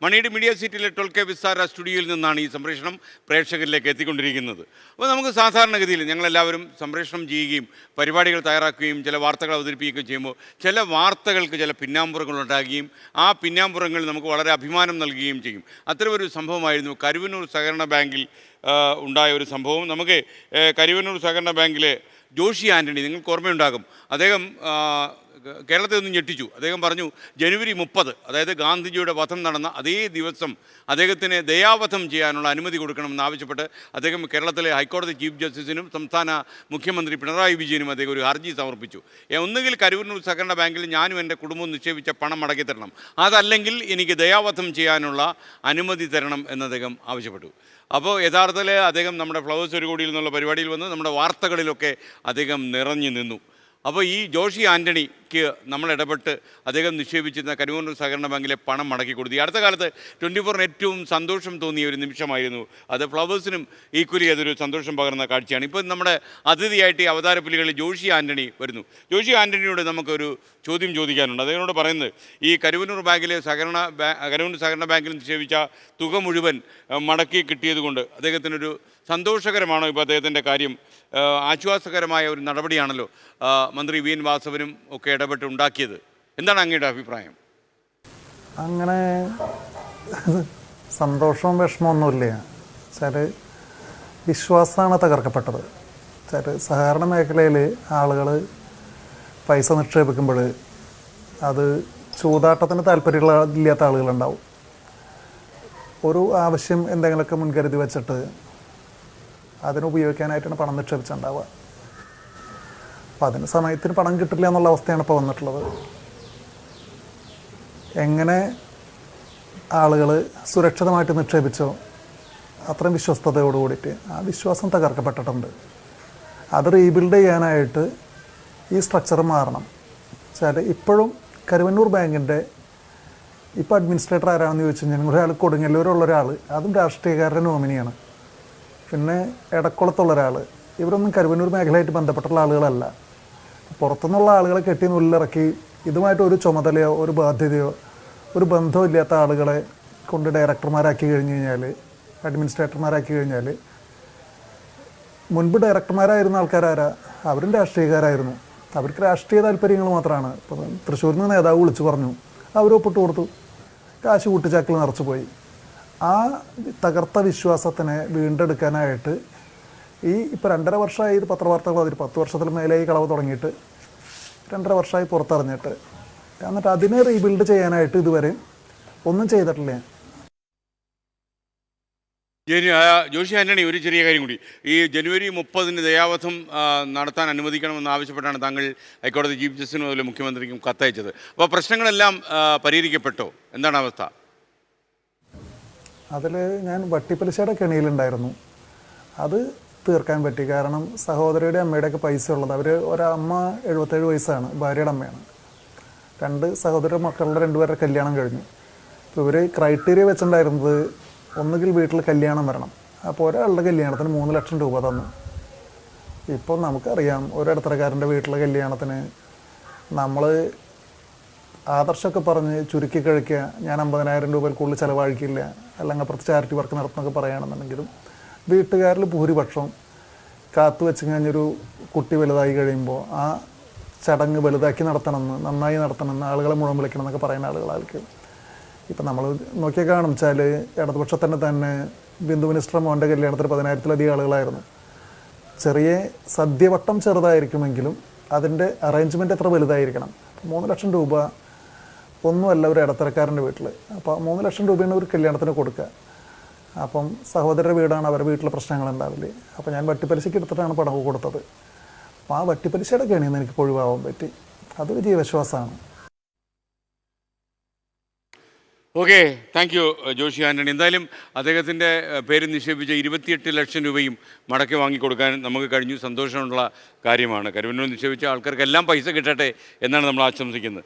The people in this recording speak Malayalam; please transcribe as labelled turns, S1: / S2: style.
S1: മണിയുടെ മീഡിയ സിറ്റിയിലെ 12K വിസ്താര സ്റ്റുഡിയോയിൽ നിന്നാണ് ഈ സംപ്രേഷണം പ്രേക്ഷകരിലേക്ക് എത്തിക്കൊണ്ടിരിക്കുന്നത്. അപ്പോൾ നമുക്ക് സാധാരണഗതിയിൽ ഞങ്ങളെല്ലാവരും സംപ്രേഷണം ചെയ്യുകയും പരിപാടികൾ തയ്യാറാക്കുകയും ചില വാർത്തകൾ അവതരിപ്പിക്കുകയും ചെയ്യുമ്പോൾ ചില വാർത്തകൾക്ക് ചില പിന്നാമ്പുറങ്ങൾ ഉണ്ടാകുകയും ആ പിന്നാമ്പുറങ്ങൾ നമുക്ക് വളരെ അഭിമാനം നൽകുകയും ചെയ്യും. അത്തരമൊരു സംഭവമായിരുന്നു കരുവന്നൂർ സഹകരണ ബാങ്കിൽ ഉണ്ടായ ഒരു സംഭവം. നമുക്ക് കരുവന്നൂർ സഹകരണ ബാങ്കിലെ ജോഷി ആൻ്റണി, നിങ്ങൾക്ക് ഓർമ്മയുണ്ടാകും, അദ്ദേഹം കേരളത്തെ ഒന്ന് ഞെട്ടിച്ചു. അദ്ദേഹം പറഞ്ഞു ജനുവരി 30, അതായത് ഗാന്ധിജിയുടെ വധം നടന്ന അതേ ദിവസം അദ്ദേഹത്തിന് ദയാവധം ചെയ്യാനുള്ള അനുമതി കൊടുക്കണമെന്നാവശ്യപ്പെട്ട് അദ്ദേഹം കേരളത്തിലെ ഹൈക്കോടതി ചീഫ് ജസ്റ്റിസിനും സംസ്ഥാന മുഖ്യമന്ത്രി പിണറായി വിജയനും അദ്ദേഹം ഒരു ഹർജി സമർപ്പിച്ചു. ഒന്നുകിൽ കരുവന്നൂർ സഹകരണ ബാങ്കിൽ ഞാനും എൻ്റെ കുടുംബവും നിക്ഷേപിച്ച പണം മടക്കി തരണം, അതല്ലെങ്കിൽ എനിക്ക് ദയാവധം ചെയ്യാനുള്ള അനുമതി തരണം എന്ന് അദ്ദേഹം ആവശ്യപ്പെട്ടു. അപ്പോൾ യഥാർത്ഥത്തിൽ അദ്ദേഹം നമ്മുടെ ഫ്ലവേഴ്സ് ഒരു കോടിയിൽ നിന്നുള്ള പരിപാടിയിൽ വന്ന് നമ്മുടെ വാർത്തകളിലൊക്കെ അദ്ദേഹം നിറഞ്ഞു നിന്നു. അപ്പോൾ ഈ ജോഷി ആൻ്റണിക്ക് നമ്മൾ ഇടപെട്ട് അദ്ദേഹം നിക്ഷേപിച്ചിരുന്ന കരുവന്നൂർ സഹകരണ ബാങ്കിലെ പണം മടക്കി കൊടുത്തു. ഈ അടുത്ത കാലത്ത് 24-ന് ഏറ്റവും സന്തോഷം തോന്നിയ ഒരു നിമിഷമായിരുന്നു അത്. ഫ്ലവേഴ്സിനും ഈക്വലി അതൊരു സന്തോഷം പകർന്ന കാഴ്ചയാണ്. ഇപ്പോൾ നമ്മുടെ അതിഥിയായിട്ട് ഈ അവതാരപ്പുലികളിൽ ജോഷി ആൻ്റണി വരുന്നു. ജോഷി ആൻ്റണിയോട് നമുക്കൊരു ചോദ്യം ചോദിക്കാനുണ്ട്. അദ്ദേഹത്തോട് പറയുന്നത്, ഈ കരുവന്നൂർ സഹകരണ ബാങ്കിൽ നിക്ഷേപിച്ച തുക മുഴുവൻ മടക്കി കിട്ടിയതുകൊണ്ട് അദ്ദേഹത്തിനൊരു സന്തോഷകരമാണോ? ഇപ്പോൾ അദ്ദേഹത്തിൻ്റെ കാര്യം ആശ്വാസകരമായ ഒരു നടപടിയാണല്ലോ മന്ത്രി വി എൻ വാസവനും ഒക്കെ ഇടപെട്ട് ഉണ്ടാക്കിയത്. എന്താണ് അങ്ങയുടെ അഭിപ്രായം?
S2: അങ്ങനെ സന്തോഷവും വിഷമമൊന്നുമില്ല. വെച്ചാൽ വിശ്വാസമാണ് തകർക്കപ്പെട്ടത്. വെച്ചാൽ സഹകരണ മേഖലയിൽ ആളുകൾ പൈസ നിക്ഷേപിക്കുമ്പോൾ അത് ചൂതാട്ടത്തിന് താല്പര്യമില്ലാത്ത ആളുകളുണ്ടാവും. ഒരു ആവശ്യം എന്തെങ്കിലുമൊക്കെ മുൻകരുതി വെച്ചിട്ട് അതിനുപയോഗിക്കാനായിട്ടാണ് പണം നിക്ഷേപിച്ചുണ്ടാവുക. അപ്പോൾ അതിന് സമയത്തിന് പണം കിട്ടില്ല എന്നുള്ള അവസ്ഥയാണ് ഇപ്പോൾ വന്നിട്ടുള്ളത്. എങ്ങനെ ആളുകൾ സുരക്ഷിതമായിട്ട് നിക്ഷേപിച്ചോ അത്രയും വിശ്വസ്തയോട് കൂടിയിട്ട് ആ വിശ്വാസം തകർക്കപ്പെട്ടിട്ടുണ്ട്. അത് റീബിൽഡ് ചെയ്യാനായിട്ട് ഈ സ്ട്രക്ചർ മാറണം. വെച്ചാൽ ഇപ്പോഴും കരുവന്നൂർ ബാങ്കിൻ്റെ ഇപ്പോൾ അഡ്മിനിസ്ട്രേറ്റർ ആരാണെന്ന് ചോദിച്ചു കഴിഞ്ഞാൽ ഒരാൾ കൊടുങ്ങല്ലൂരുള്ള ഒരാൾ, അതും രാഷ്ട്രീയക്കാരുടെ നോമിനിയാണ്. പിന്നെ എടക്കുളത്തുള്ള ഒരാൾ. ഇവരൊന്നും കരുവന്നൂർ മേഖലയായിട്ട് ബന്ധപ്പെട്ടുള്ള ആളുകളല്ല. പുറത്തുനിന്നുള്ള ആളുകളെ കെട്ടി നുള്ളിറക്കി ഇതുമായിട്ട് ഒരു ചുമതലയോ ഒരു ബാധ്യതയോ ഒരു ബന്ധവും ഇല്ലാത്ത ആളുകളെ കൊണ്ട് ഡയറക്ടർമാരാക്കി കഴിഞ്ഞ് കഴിഞ്ഞാൽ, അഡ്മിനിസ്ട്രേറ്റർമാരാക്കി കഴിഞ്ഞാൽ, മുൻപ് ഡയറക്ടർമാരായിരുന്ന ആൾക്കാരാരാ? അവരും രാഷ്ട്രീയക്കാരായിരുന്നു. അവർക്ക് രാഷ്ട്രീയ താല്പര്യങ്ങൾ മാത്രമാണ്. ഇപ്പം തൃശ്ശൂരിൽ നിന്ന് നേതാവ് വിളിച്ചു പറഞ്ഞു, അവർ ഒപ്പിട്ട് കൊടുത്തു, കാശ് കൂട്ടിച്ചാക്കിൽ നിറച്ചു പോയി. ആ തകർത്ത വിശ്വാസത്തിനെ വീണ്ടെടുക്കാനായിട്ട് ഇപ്പോൾ 2.5 വർഷമായി ഇത് പത്രവാർത്തകൾ അതിൽ 10 വർഷത്തിൽ മേലെ ഈ കളവ് തുടങ്ങിയിട്ട് 2.5 വർഷമായി പുറത്തറിഞ്ഞിട്ട്, എന്നിട്ട് അതിനെ റീബിൽഡ് ചെയ്യാനായിട്ട് ഇതുവരെ ഒന്നും ചെയ്തിട്ടില്ല.
S1: ജോഷി ആൻ്റണി, ഒരു ചെറിയ കാര്യം കൂടി. ഈ ജനുവരി 30-ന് ദയാവധം നടത്താൻ അനുവദിക്കണമെന്ന് ആവശ്യപ്പെട്ടാണ് താങ്കൾ ഹൈക്കോടതി ചീഫ് ജസ്റ്റിസിനും അതുപോലെ മുഖ്യമന്ത്രിക്കും കത്തയച്ചത്. അപ്പോൾ പ്രശ്നങ്ങളെല്ലാം പരിഹരിക്കപ്പെട്ടോ? എന്താണ് അവസ്ഥ?
S2: അതിൽ ഞാൻ വട്ടിപ്പലിശയുടെ കെണിയിലുണ്ടായിരുന്നു. അത് തീർക്കാൻ പറ്റി. കാരണം സഹോദരിയുടെ അമ്മയുടെയൊക്കെ പൈസ ഉള്ളത്, അവർ ഒരമ്മ 77 വയസ്സാണ്, ഭാര്യയുടെ അമ്മയാണ്. 2 സഹോദര മക്കളുടെ 2 പേരുടെ കല്യാണം കഴിഞ്ഞു. അപ്പോൾ ഇവർ ക്രൈറ്റീരിയ വെച്ചിട്ടുണ്ടായിരുന്നത് ഒന്നുകിൽ വീട്ടിൽ കല്യാണം വരണം. അപ്പോൾ ഒരാളുടെ കല്യാണത്തിന് 3 ലക്ഷം രൂപ തന്നു. ഇപ്പോൾ നമുക്കറിയാം, ഒരിടത്തരക്കാരൻ്റെ വീട്ടിലെ കല്യാണത്തിന് നമ്മൾ ആദർശമൊക്കെ പറഞ്ഞ് ചുരുക്കി കഴിക്കുക, ഞാൻ 50,000 രൂപയിൽ കൂടുതൽ ചിലവഴിക്കില്ല, അല്ലെങ്കിൽ അപ്പുറത്ത് ചാരിറ്റി വർക്ക് നടത്തുന്നൊക്കെ പറയുകയാണെന്നുണ്ടെങ്കിലും വീട്ടുകാരിൽ ഭൂരിപക്ഷം കാത്തു വെച്ച് കഴിഞ്ഞൊരു കുട്ടി വലുതായി കഴിയുമ്പോൾ ആ ചടങ്ങ് വലുതാക്കി നടത്തണമെന്ന്, നന്നായി നടത്തണമെന്ന്, ആളുകളെ മുഴുവൻ വിളിക്കണം എന്നൊക്കെ പറയുന്ന ആളുകൾക്ക് ഇപ്പം നമ്മൾ നോക്കിയാൽ കാണും. വെച്ചാൽ ഇടതുപക്ഷത്തിൻ്റെ തന്നെ ബിന്ദു മിനിസ്റ്റർ മോൻ്റെ കല്യാണത്തിന് 10,000-ലധികം ആളുകളായിരുന്നു. ചെറിയ സദ്യവട്ടം ചെറുതായിരിക്കുമെങ്കിലും അതിൻ്റെ അറേഞ്ച്മെൻറ്റ് എത്ര വലുതായിരിക്കണം? 3 ലക്ഷം രൂപ ഒന്നുമല്ല ഒരു ഇടത്തരക്കാരൻ്റെ വീട്ടിൽ. അപ്പോൾ 3 ലക്ഷം രൂപയാണ് ഒരു കല്യാണത്തിന് കൊടുക്കുക. അപ്പം സഹോദരരുടെ വീടാണ്, അവരുടെ വീട്ടിലെ പ്രശ്നങ്ങളുണ്ടാവില്ലേ. അപ്പോൾ ഞാൻ വട്ടിപ്പലിശയ്ക്ക് എടുത്തിട്ടാണ് പണം കൊടുത്തത്. അപ്പോൾ ആ വട്ടിപ്പലിശയുടെ കെണിയിൽ നിന്ന് എനിക്ക് ഒഴിവാകാൻ പറ്റി. അതൊരു ജീവശ്വാസമാണ്.
S1: Okay, thank you Joshy Antony. എന്തായാലും അദ്ദേഹത്തിൻ്റെ പേര് നിക്ഷേപിച്ച 28 ലക്ഷം രൂപയും മടക്കി വാങ്ങിക്കൊടുക്കാൻ നമുക്ക് കഴിഞ്ഞു. സന്തോഷമുള്ള കാര്യമാണ്. കരുവന്നൂർ നിക്ഷേപിച്ച ആൾക്കാർക്കെല്ലാം പൈസ കിട്ടട്ടെ എന്നാണ് നമ്മൾ ആശംസിക്കുന്നത്.